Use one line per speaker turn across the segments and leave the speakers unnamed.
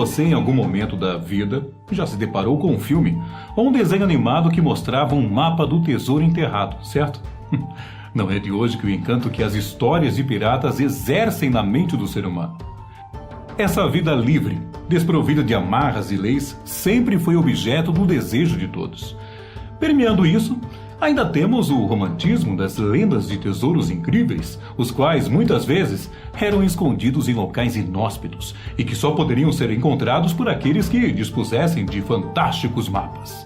você, em algum momento da vida, já se deparou com um filme ou um desenho animado que mostrava um mapa do tesouro enterrado, certo? Não é de hoje que o encanto que as histórias de piratas exercem na mente do ser humano. Essa vida livre, desprovida de amarras e leis, sempre foi objeto do desejo de todos. Permeando isso, ainda temos o romantismo das lendas de tesouros incríveis, os quais, muitas vezes, eram escondidos em locais inóspitos e que só poderiam ser encontrados por aqueles que dispusessem de fantásticos mapas,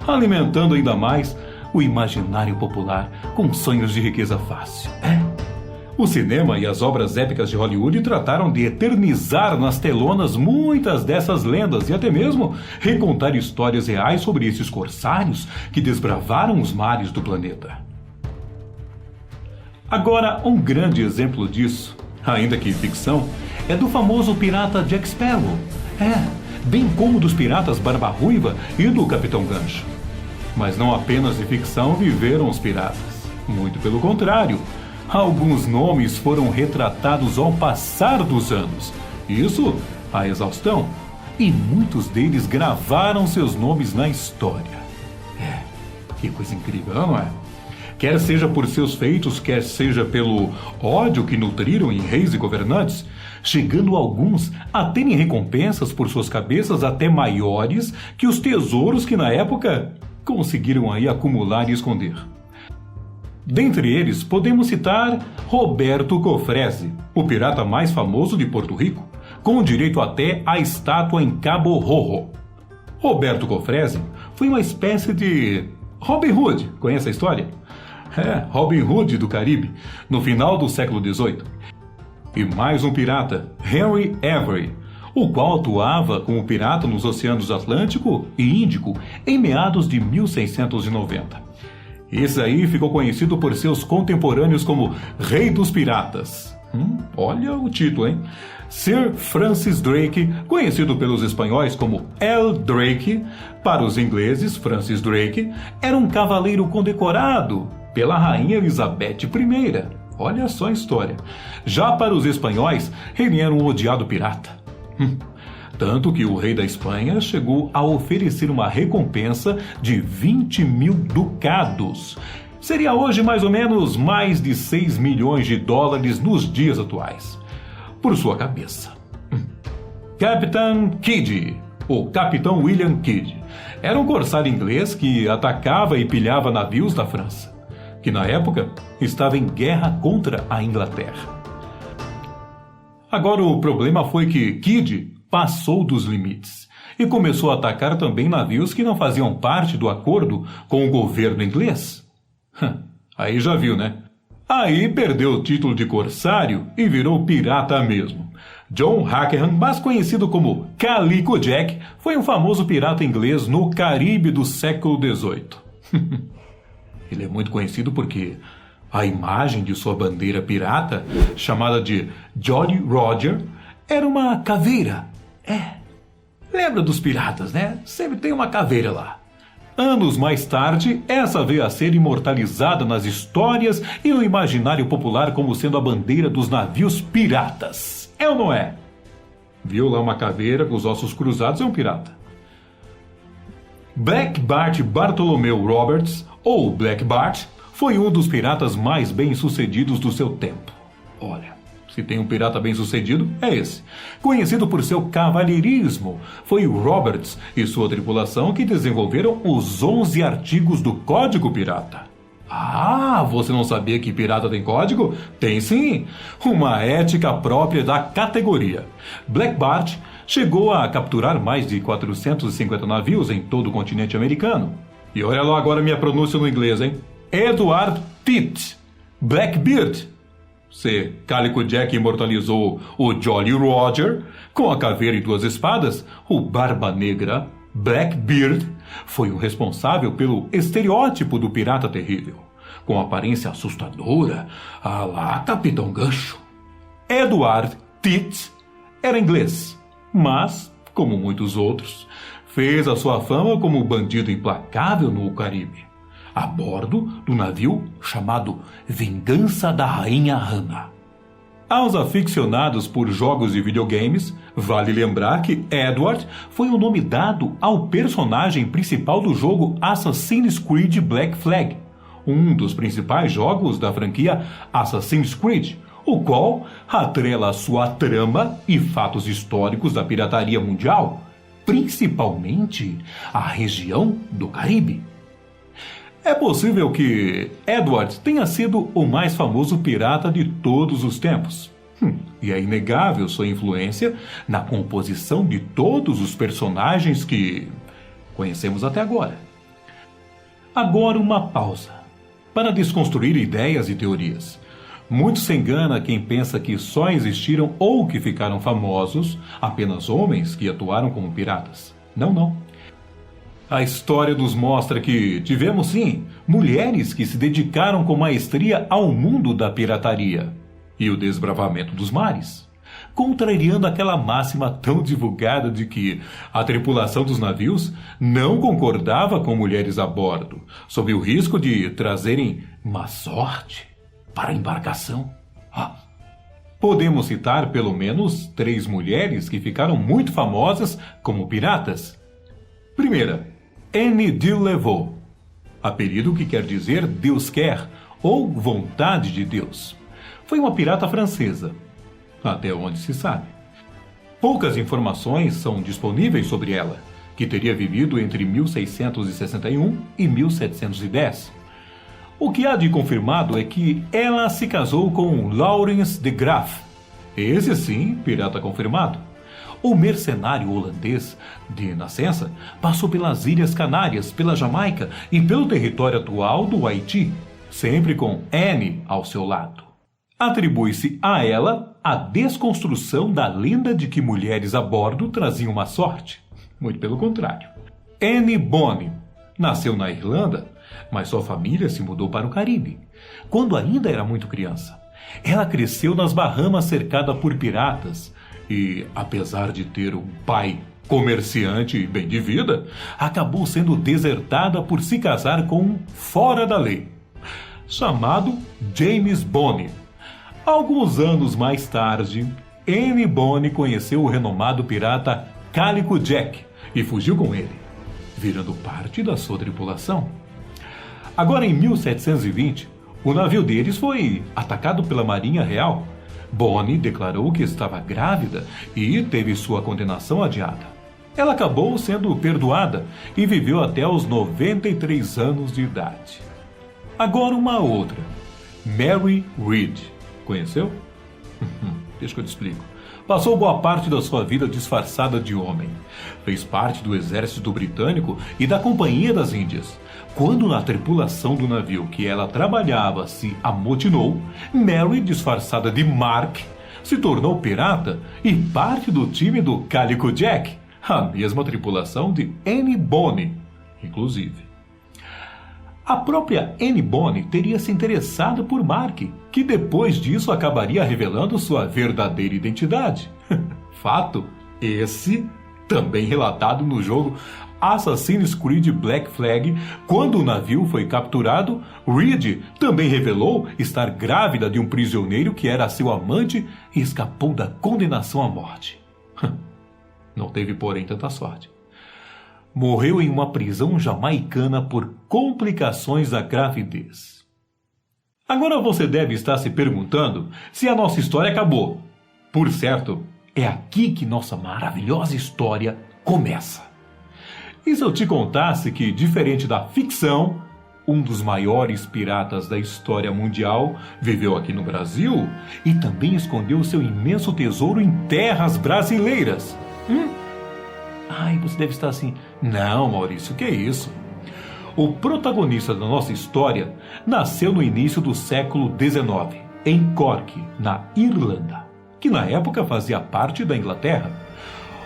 alimentando ainda mais o imaginário popular com sonhos de riqueza fácil. O cinema e as obras épicas de Hollywood trataram de eternizar nas telonas muitas dessas lendas e até mesmo recontar histórias reais sobre esses corsários que desbravaram os mares do planeta. Agora, um grande exemplo disso, ainda que ficção, é do famoso pirata Jack Sparrow. Bem como dos piratas Barba Ruiva e do Capitão Gancho. Mas não apenas de ficção viveram os piratas. Muito pelo contrário. Alguns nomes foram retratados ao passar dos anos, isso à exaustão, e muitos deles gravaram seus nomes na história. Que coisa incrível, não é? Quer seja por seus feitos, quer seja pelo ódio que nutriram em reis e governantes, chegando alguns a terem recompensas por suas cabeças até maiores que os tesouros que na época conseguiram aí acumular e esconder. Dentre eles, podemos citar Roberto Cofresi, o pirata mais famoso de Porto Rico, com direito até à estátua em Cabo Rojo. Roberto Cofresi foi uma espécie de Robin Hood, conhece a história? Robin Hood do Caribe, no final do século XVIII. E mais um pirata, Henry Avery, o qual atuava como pirata nos oceanos Atlântico e Índico em meados de 1690. Esse aí ficou conhecido por seus contemporâneos como Rei dos Piratas. Olha o título, hein? Sir Francis Drake, conhecido pelos espanhóis como El Drake, para os ingleses, Francis Drake, era um cavaleiro condecorado pela Rainha Elizabeth I. Olha só a história. Já para os espanhóis, ele era um odiado pirata. Tanto que o rei da Espanha chegou a oferecer uma recompensa de 20 mil ducados. Seria hoje mais ou menos mais de 6 milhões de dólares nos dias atuais. Por sua cabeça. Capitão Kidd, ou Capitão William Kidd, era um corsário inglês que atacava e pilhava navios da França, que na época estava em guerra contra a Inglaterra. Agora o problema foi que Kidd passou dos limites e começou a atacar também navios que não faziam parte do acordo com o governo inglês. Aí já viu, né? Aí perdeu o título de corsário e virou pirata mesmo. John Hackham, mais conhecido como Calico Jack, foi um famoso pirata inglês no Caribe do século XVIII. Ele é muito conhecido porque a imagem de sua bandeira pirata, chamada de Jolly Roger, era uma caveira. Lembra dos piratas, né? Sempre tem uma caveira lá. Anos mais tarde, essa veio a ser imortalizada nas histórias e no imaginário popular como sendo a bandeira dos navios piratas. É ou não é? Viu lá uma caveira com os ossos cruzados, é um pirata. Black Bart Bartholomew Roberts, ou Black Bart, foi um dos piratas mais bem-sucedidos do seu tempo. Olha, se tem um pirata bem-sucedido, é esse. Conhecido por seu cavalheirismo, foi o Roberts e sua tripulação que desenvolveram os 11 artigos do Código Pirata. Você não sabia que pirata tem código? Tem sim! Uma ética própria da categoria. Black Bart chegou a capturar mais de 450 navios em todo o continente americano. E olha lá agora minha pronúncia no inglês, hein? Edward Pitt, Blackbeard. Se Calico Jack imortalizou o Jolly Roger com a caveira e 2 espadas, o Barba Negra, Blackbeard, foi o responsável pelo estereótipo do pirata terrível, com aparência assustadora, à la Capitão Gancho. Edward Pitt era inglês, mas, como muitos outros, fez a sua fama como bandido implacável no Caribe, a bordo do navio chamado Vingança da Rainha Ana. Aos aficionados por jogos e videogames, vale lembrar que Edward foi o nome dado ao personagem principal do jogo Assassin's Creed Black Flag, um dos principais jogos da franquia Assassin's Creed, o qual atrela sua trama e fatos históricos da pirataria mundial, principalmente a região do Caribe. É possível que Edward tenha sido o mais famoso pirata de todos os tempos. E é inegável sua influência na composição de todos os personagens que conhecemos até agora. Agora uma pausa para desconstruir ideias e teorias. Muito se engana quem pensa que só existiram ou que ficaram famosos apenas homens que atuaram como piratas. Não, não. A história nos mostra que tivemos sim mulheres que se dedicaram com maestria ao mundo da pirataria e o desbravamento dos mares, contrariando aquela máxima tão divulgada de que a tripulação dos navios não concordava com mulheres a bordo, sob o risco de trazerem má sorte para a embarcação. Podemos citar pelo menos 3 mulheres que ficaram muito famosas como piratas. Primeira, Anne de Levaux, apelido que quer dizer Deus quer ou vontade de Deus. Foi uma pirata francesa, até onde se sabe. Poucas informações são disponíveis sobre ela, que teria vivido entre 1661 e 1710. O que há de confirmado é que ela se casou com Laurens de Graaf, esse sim, pirata confirmado. O mercenário holandês de nascença passou pelas Ilhas Canárias, pela Jamaica e pelo território atual do Haiti, sempre com Anne ao seu lado. Atribui-se a ela a desconstrução da lenda de que mulheres a bordo traziam má sorte. Muito pelo contrário. Anne Bonny nasceu na Irlanda, mas sua família se mudou para o Caribe, quando ainda era muito criança. Ela cresceu nas Bahamas cercada por piratas, e, apesar de ter um pai comerciante e bem de vida, acabou sendo desertada por se casar com um fora da lei, chamado James Bonny. Alguns anos mais tarde, Anne Bonny conheceu o renomado pirata Calico Jack e fugiu com ele, virando parte da sua tripulação. Agora, em 1720, o navio deles foi atacado pela Marinha Real. Bonny declarou que estava grávida e teve sua condenação adiada. Ela acabou sendo perdoada e viveu até os 93 anos de idade. Agora uma outra, Mary Read. Conheceu? Deixa que eu te explico. Passou boa parte da sua vida disfarçada de homem. Fez parte do exército britânico e da Companhia das Índias. Quando na tripulação do navio que ela trabalhava se amotinou, Mary, disfarçada de Mark, se tornou pirata e parte do time do Calico Jack, a mesma tripulação de Anne Bonny, inclusive. A própria Anne Bonny teria se interessado por Mark, que depois disso acabaria revelando sua verdadeira identidade. Fato esse também relatado no jogo Assassin's Creed Black Flag. Quando o navio foi capturado, Reed também revelou estar grávida de um prisioneiro que era seu amante e escapou da condenação à morte. Não teve, porém, tanta sorte. Morreu em uma prisão jamaicana por complicações da gravidez. Agora você deve estar se perguntando se a nossa história acabou. Por certo, é aqui que nossa maravilhosa história começa. E se eu te contasse que, diferente da ficção, um dos maiores piratas da história mundial viveu aqui no Brasil e também escondeu seu imenso tesouro em terras brasileiras? Ai, você deve estar assim, não, Maurício, que é isso? O protagonista da nossa história nasceu no início do século XIX, em Cork, na Irlanda, que na época fazia parte da Inglaterra.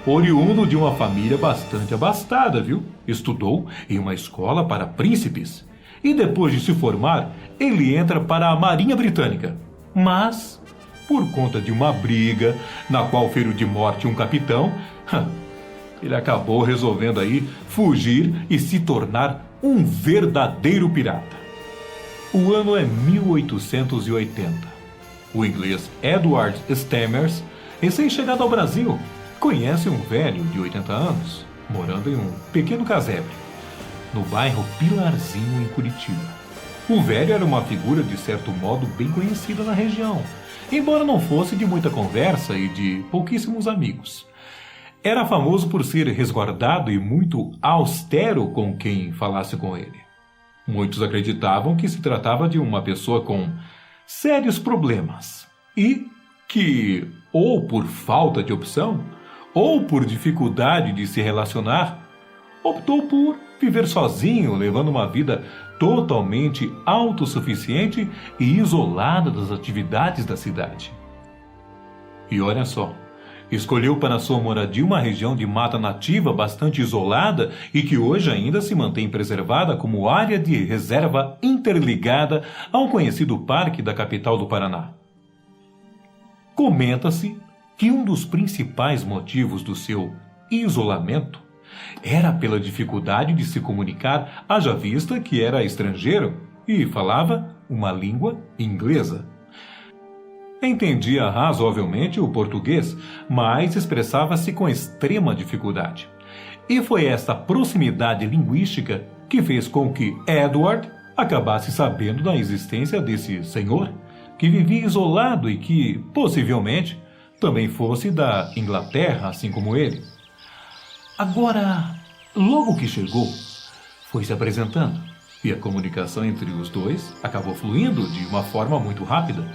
Oriundo de uma família bastante abastada, viu? Estudou em uma escola para príncipes e depois de se formar, ele entra para a Marinha Britânica. Mas, por conta de uma briga na qual feriu de morte um capitão, ele acabou resolvendo aí fugir e se tornar um verdadeiro pirata. O ano é 1880. O inglês Edward Stammers, recém-chegado ao Brasil, conhece um velho de 80 anos, morando em um pequeno casebre, no bairro Pilarzinho, em Curitiba. O velho era uma figura de certo modo bem conhecida na região, embora não fosse de muita conversa e de pouquíssimos amigos. Era famoso por ser resguardado e muito austero com quem falasse com ele. Muitos acreditavam que se tratava de uma pessoa com sérios problemas e que, ou por falta de opção, ou por dificuldade de se relacionar, optou por viver sozinho, levando uma vida totalmente autossuficiente e isolada das atividades da cidade. E olha só, escolheu para sua moradia uma região de mata nativa bastante isolada e que hoje ainda se mantém preservada como área de reserva interligada ao conhecido parque da capital do Paraná. Comenta-se que um dos principais motivos do seu isolamento era pela dificuldade de se comunicar, haja vista que era estrangeiro e falava uma língua inglesa. Entendia razoavelmente o português, mas expressava-se com extrema dificuldade. E foi essa proximidade linguística que fez com que Edward acabasse sabendo da existência desse senhor, que vivia isolado e que, possivelmente, também fosse da Inglaterra, assim como ele. Agora, logo que chegou, foi se apresentando, e a comunicação entre os dois acabou fluindo de uma forma muito rápida,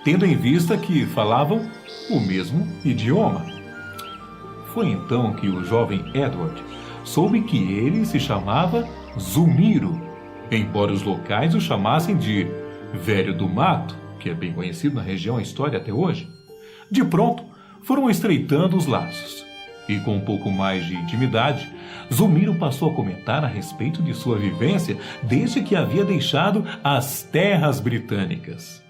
tendo em vista que falavam o mesmo idioma. Foi então que o jovem Edward soube que ele se chamava Zumiro, embora os locais o chamassem de Velho do Mato, que é bem conhecido na região a história até hoje. De pronto, foram estreitando os laços. E com um pouco mais de intimidade, Zumiro passou a comentar a respeito de sua vivência desde que havia deixado as terras britânicas.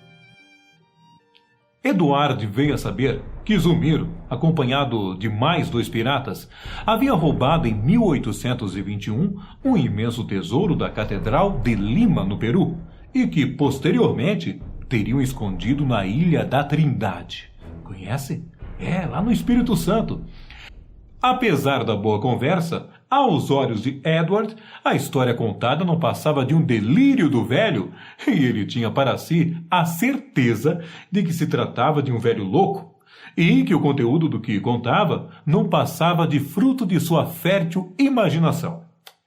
Eduardo veio a saber que Zumiro, acompanhado de mais 2 piratas, havia roubado em 1821 um imenso tesouro da Catedral de Lima, no Peru, e que, posteriormente, teriam escondido na Ilha da Trindade. Conhece? É, lá no Espírito Santo. Apesar da boa conversa, aos olhos de Edward, a história contada não passava de um delírio do velho, e ele tinha para si a certeza de que se tratava de um velho louco, e que o conteúdo do que contava não passava de fruto de sua fértil imaginação.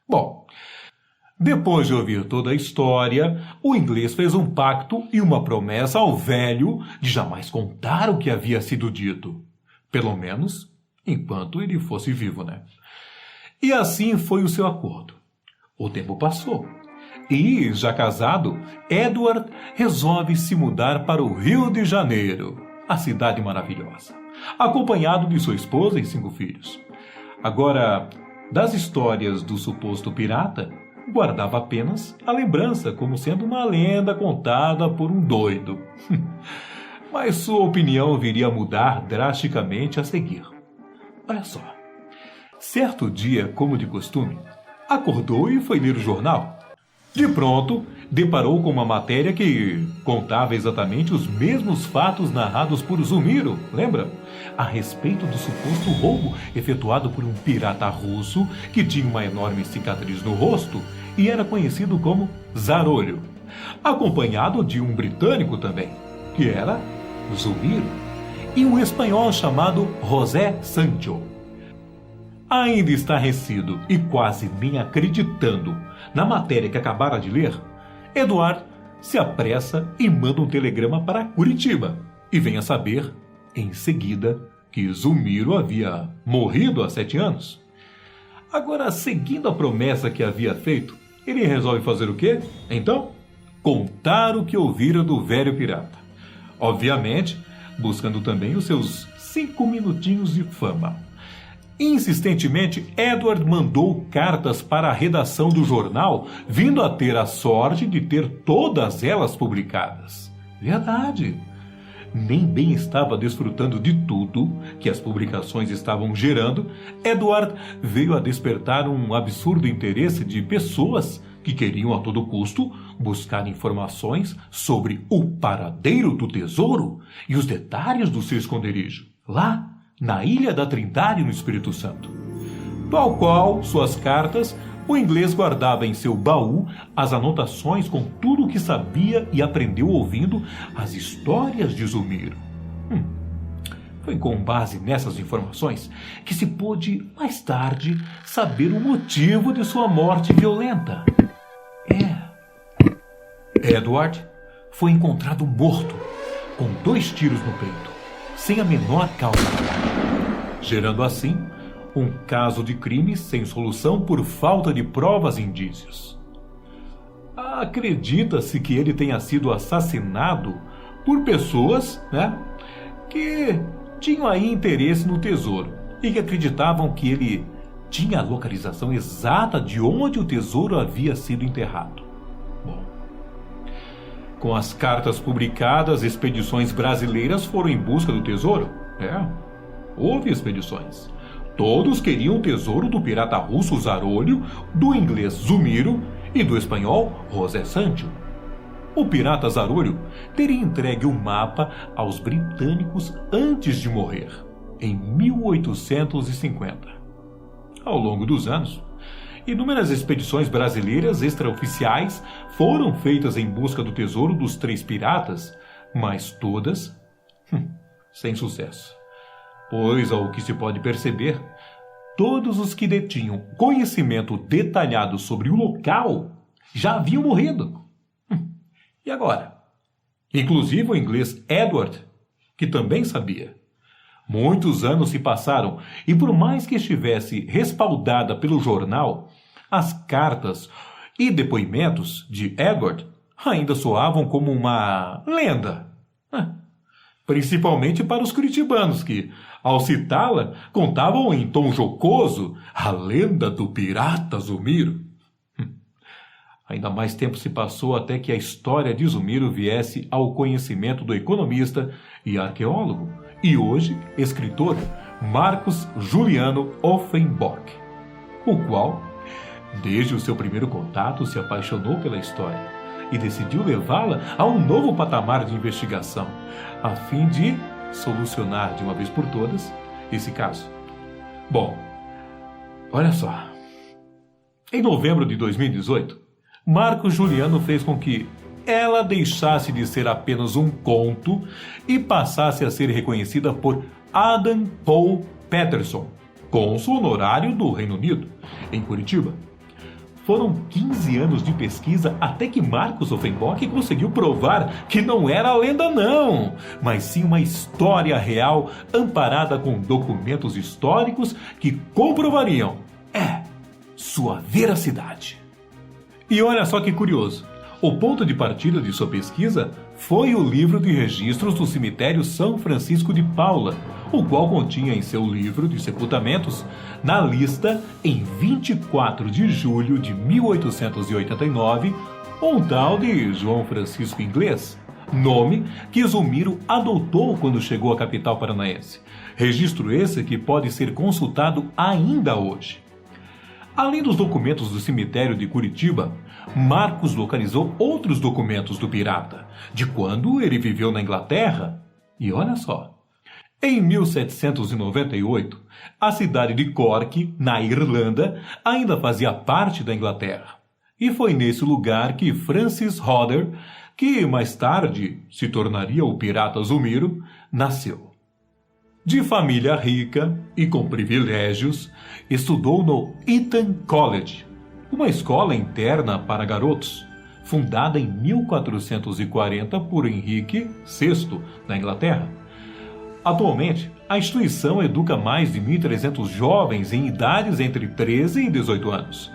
Bom, depois de ouvir toda a história, o inglês fez um pacto e uma promessa ao velho de jamais contar o que havia sido dito. Pelo menos enquanto ele fosse vivo, né? E assim foi o seu acordo. O tempo passou. E, já casado, Edward resolve se mudar para o Rio de Janeiro, a cidade maravilhosa, acompanhado de sua esposa e 5 filhos. Agora, das histórias do suposto pirata, guardava apenas a lembrança como sendo uma lenda contada por um doido. Mas sua opinião viria a mudar drasticamente a seguir. Olha só. Certo dia, como de costume, acordou e foi ler o jornal. De pronto, deparou com uma matéria que contava exatamente os mesmos fatos narrados por Zumiro, lembra? A respeito do suposto roubo efetuado por um pirata russo que tinha uma enorme cicatriz no rosto e era conhecido como Zarolho, acompanhado de um britânico também, que era Zumiro, e um espanhol chamado José Sancho. Ainda estarrecido e quase nem acreditando na matéria que acabara de ler, Eduardo se apressa e manda um telegrama para Curitiba e vem a saber, em seguida, que Zumiro havia morrido há 7 anos. Agora, seguindo a promessa que havia feito, ele resolve fazer o quê? Então, contar o que ouvira do velho pirata. Obviamente, buscando também os seus 5 minutinhos de fama. Insistentemente, Edward mandou cartas para a redação do jornal, vindo a ter a sorte de ter todas elas publicadas. Verdade. Nem bem estava desfrutando de tudo que as publicações estavam gerando, Edward veio a despertar um absurdo interesse de pessoas que queriam a todo custo buscar informações sobre o paradeiro do tesouro e os detalhes do seu esconderijo, lá na Ilha da Trindade, no Espírito Santo. Tal qual suas cartas, o inglês guardava em seu baú as anotações com tudo o que sabia e aprendeu ouvindo as histórias de Zumiro. Foi com base nessas informações que se pôde, mais tarde, saber o motivo de sua morte violenta. Edward foi encontrado morto, com 2 tiros no peito, sem a menor causa aparente, gerando assim um caso de crime sem solução por falta de provas e indícios. Acredita-se que ele tenha sido assassinado por pessoas, que tinham aí interesse no tesouro e que acreditavam que ele tinha a localização exata de onde o tesouro havia sido enterrado. Bom, com as cartas publicadas, expedições brasileiras foram em busca do tesouro. Houve expedições. Todos queriam o tesouro do pirata russo Zarolho, do inglês Zumiro e do espanhol José Sancho. O pirata Zarolho teria entregue o mapa aos britânicos antes de morrer, em 1850. Ao longo dos anos, inúmeras expedições brasileiras extraoficiais foram feitas em busca do tesouro dos 3 piratas, mas todas sem sucesso. Pois, ao que se pode perceber, todos os que detinham conhecimento detalhado sobre o local já haviam morrido. E agora? Inclusive o inglês Edward, que também sabia. Muitos anos se passaram e, por mais que estivesse respaldada pelo jornal, as cartas e depoimentos de Edward ainda soavam como uma lenda. Principalmente para os curitibanos que, ao citá-la, contavam em tom jocoso a lenda do pirata Zumiro. Ainda mais tempo se passou até que a história de Zumiro viesse ao conhecimento do economista e arqueólogo, e hoje escritor Marcos Juliano Offenbach, o qual, desde o seu primeiro contato, se apaixonou pela história e decidiu levá-la a um novo patamar de investigação, a fim de solucionar de uma vez por todas esse caso. Bom, olha só. Em novembro de 2018, Marcos Juliano fez com que ela deixasse de ser apenas um conto e passasse a ser reconhecida por Adam Paul Patterson, cônsul honorário do Reino Unido, em Curitiba. Foram 15 anos de pesquisa até que Marcos Offenbach conseguiu provar que não era lenda não, mas sim uma história real amparada com documentos históricos que comprovariam, sua veracidade. E olha só que curioso, o ponto de partida de sua pesquisa foi o livro de registros do cemitério São Francisco de Paula, o qual continha em seu livro de sepultamentos, na lista, em 24 de julho de 1889, um tal de João Francisco Inglês, nome que Zumiro adotou quando chegou à capital paranaense. Registro esse que pode ser consultado ainda hoje. Além dos documentos do cemitério de Curitiba, Marcos localizou outros documentos do pirata, de quando ele viveu na Inglaterra. E olha só, em 1798, a cidade de Cork, na Irlanda, ainda fazia parte da Inglaterra. E foi nesse lugar que Francis Hodder, que mais tarde se tornaria o pirata Zumiro, nasceu. De família rica e com privilégios, estudou no Eton College, uma escola interna para garotos, fundada em 1440 por Henrique VI, na Inglaterra. Atualmente, a instituição educa mais de 1.300 jovens em idades entre 13 e 18 anos.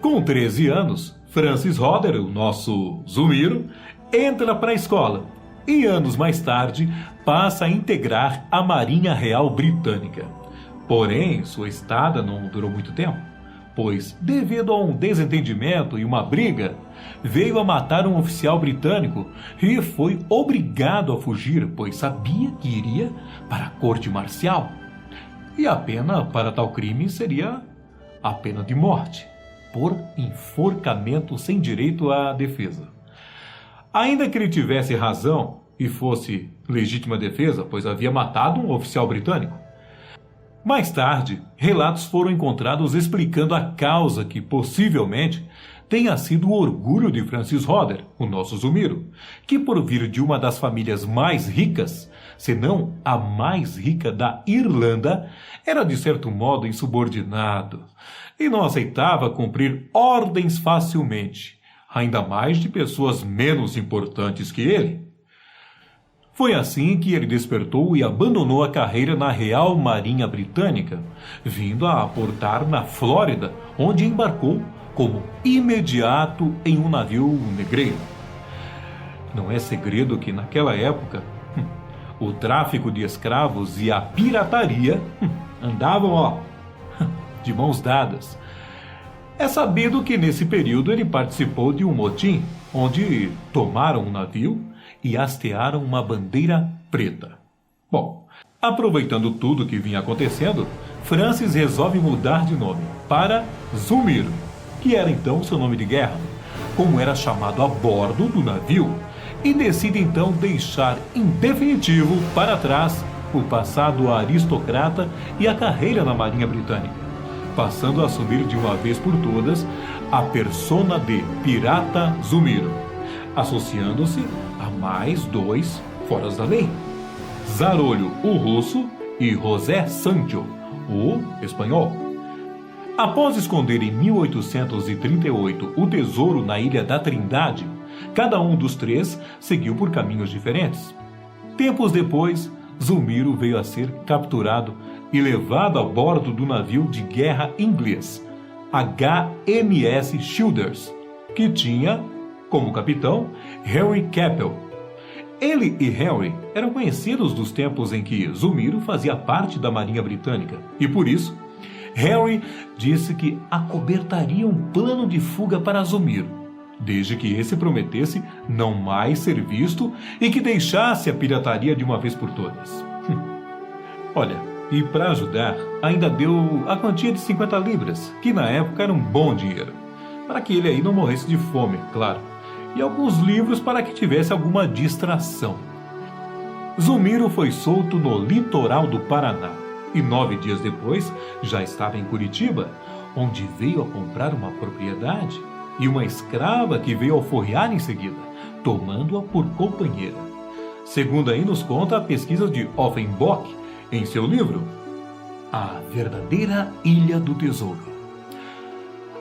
Com 13 anos, Francis Hodder, o nosso Zumiro, entra para a escola e anos mais tarde passa a integrar a Marinha Real Britânica. Porém, sua estada não durou muito tempo, pois, devido a um desentendimento e uma briga, veio a matar um oficial britânico e foi obrigado a fugir, pois sabia que iria para a corte marcial. E a pena para tal crime seria a pena de morte. por enforcamento sem direito à defesa. Ainda que ele tivesse razão e fosse legítima defesa, pois havia matado um oficial britânico. Mais tarde, relatos foram encontrados explicando a causa que, possivelmente, tenha sido o orgulho de Francis Hodder, o nosso Zumiro, que por vir de uma das famílias mais ricas, se não a mais rica da Irlanda, era de certo modo insubordinado e não aceitava cumprir ordens facilmente, ainda mais de pessoas menos importantes que ele. Foi assim que ele despertou e abandonou a carreira na Real Marinha Britânica, vindo a aportar na Flórida, onde embarcou como imediato em um navio negreiro. Não é segredo que naquela época o tráfico de escravos e a pirataria andavam de mãos dadas. É sabido que nesse período ele participou de um motim onde tomaram um navio e hastearam uma bandeira preta. Bom, aproveitando tudo que vinha acontecendo, Francis resolve mudar de nome para Zumiro, que era então seu nome de guerra, como era chamado a bordo do navio, e decide então deixar em definitivo para trás o passado aristocrata e a carreira na Marinha Britânica, passando a assumir de uma vez por todas a persona de Pirata Zumiro, associando-se a mais dois foras da lei: Zarolho, o russo, e José Sancho, o espanhol. Após esconder em 1838 o tesouro na Ilha da Trindade, cada um dos três seguiu por caminhos diferentes. Tempos depois, Zumiro veio a ser capturado e levado a bordo do navio de guerra inglês, HMS Childers, que tinha como capitão Henry Capel. Ele e Henry eram conhecidos dos tempos em que Zumiro fazia parte da Marinha Britânica, e por isso, Henry disse que acobertaria um plano de fuga para Zumiro, desde que esse prometesse não mais ser visto e que deixasse a pirataria de uma vez por todas. Olha, e para ajudar, ainda deu a quantia de 50 libras, que na época era um bom dinheiro, para que ele aí não morresse de fome, claro, e alguns livros para que tivesse alguma distração. Zumiro foi solto no litoral do Paraná e 9 dias depois já estava em Curitiba, onde veio a comprar uma propriedade e uma escrava que veio alforrear em seguida, tomando-a por companheira. Segundo aí nos conta a pesquisa de Offenbach em seu livro A Verdadeira Ilha do Tesouro.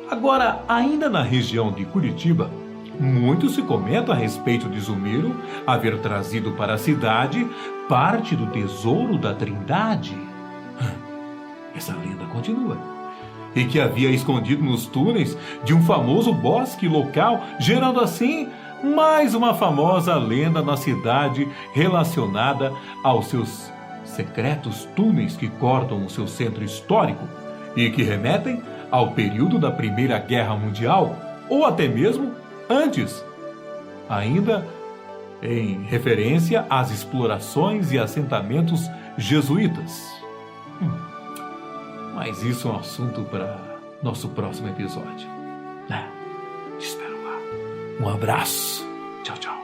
Agora, ainda na região de Curitiba, muito se comenta a respeito de Zumiro haver trazido para a cidade parte do tesouro da Trindade. Essa lenda continua. E que havia escondido nos túneis de um famoso bosque local, gerando assim mais uma famosa lenda na cidade relacionada aos seus secretos túneis que cortam o seu centro histórico e que remetem ao período da Primeira Guerra Mundial ou até mesmo antes, ainda em referência às explorações e assentamentos jesuítas. Mas isso é um assunto para nosso próximo episódio. Te espero lá. Um abraço. Tchau, tchau.